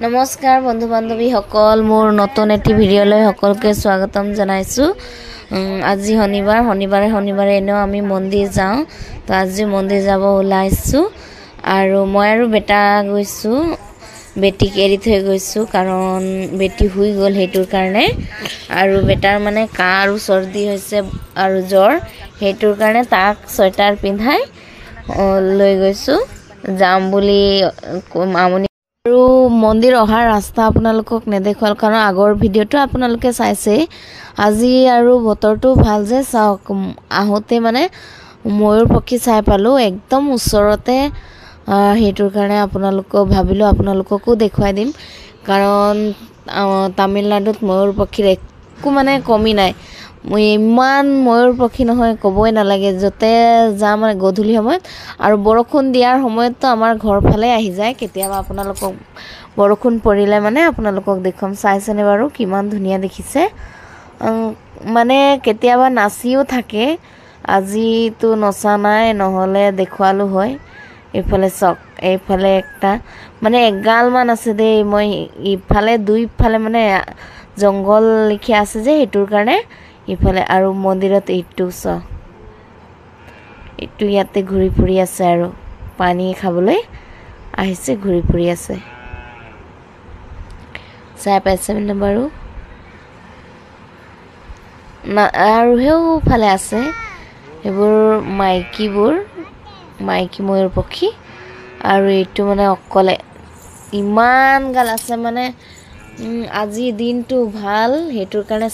নমস্কাৰ বন্ধু বান্ধৱী সকল মোৰ নতুন এটি ভিডিঅ'লৈ সকলোকে স্বাগতম জনাইছো। আজি শনিবাৰে এনেও আমি মন্দিৰ যাওঁ, তো আজি মন্দিৰ যাব ওলাইছো আৰু মই আৰু বেটা গৈছো। বেটিক এৰি থৈ গৈছো কাৰণ বেটি শুই গ'ল সেইটোৰ কাৰণে, আৰু বেটাৰ মানে কাহ আৰু চৰ্দি হৈছে আৰু জ্বৰ, সেইটোৰ কাৰণে তাক ছুৱেটাৰ পিন্ধাই লৈ গৈছো যাম বুলি আমনি। আৰু মন্দিৰ অহাৰ ৰাস্তা আপোনালোকক নেদেখুৱাল কাৰণ আগৰ ভিডিঅ'টো আপোনালোকে চাইছে। আজি আৰু বতৰটো ভাল যে চাওক, আহোঁতে মানে ময়ূৰ পক্ষী চাই পালোঁ একদম ওচৰতে, সেইটোৰ কাৰণে ভাবিলোঁ আপোনালোককো দেখুৱাই দিম কাৰণ তামিলনাডুত ময়ূৰ পক্ষীৰ একো মানে কমি নাই। ইমান ময়ূৰ পক্ষী নহয় ক'বই নালাগে। য'তে যাওঁ মানে গধূলি সময়ত আৰু বৰষুণ দিয়াৰ সময়ততো আমাৰ ঘৰ ফালে আহি যায়। কেতিয়াবা আপোনালোকক বৰষুণ পৰিলে মানে আপোনালোকক দেখুৱাম। চাইছেনে বাৰু কিমান ধুনীয়া দেখিছে? মানে কেতিয়াবা নাচিও থাকে। আজিতো নচা নাই, নহ'লে দেখুৱালোঁ হয়। এইফালে চাওক, এইফালে একটা মানে এগালমান আছে দেই। মই ইফালে দুইফালে মানে জংঘল লিখীয়া আছে যে সেইটোৰ কাৰণে ইফালে, আৰু মন্দিৰত এইটো এইটো ইয়াতে ঘূৰি ফুৰি আছে আৰু পানী খাবলৈ আহিছে, ঘূৰি ফুৰি আছে। চাই পাইছেনে বাৰু? আৰু সেইফালে আছে সেইবোৰ মাইকী ময়ূৰ পক্ষী, আৰু এইটো মানে অকলে ইমান গাল আছে মানে। আজি দিনটো ভাল সেইটোৰ কাৰণে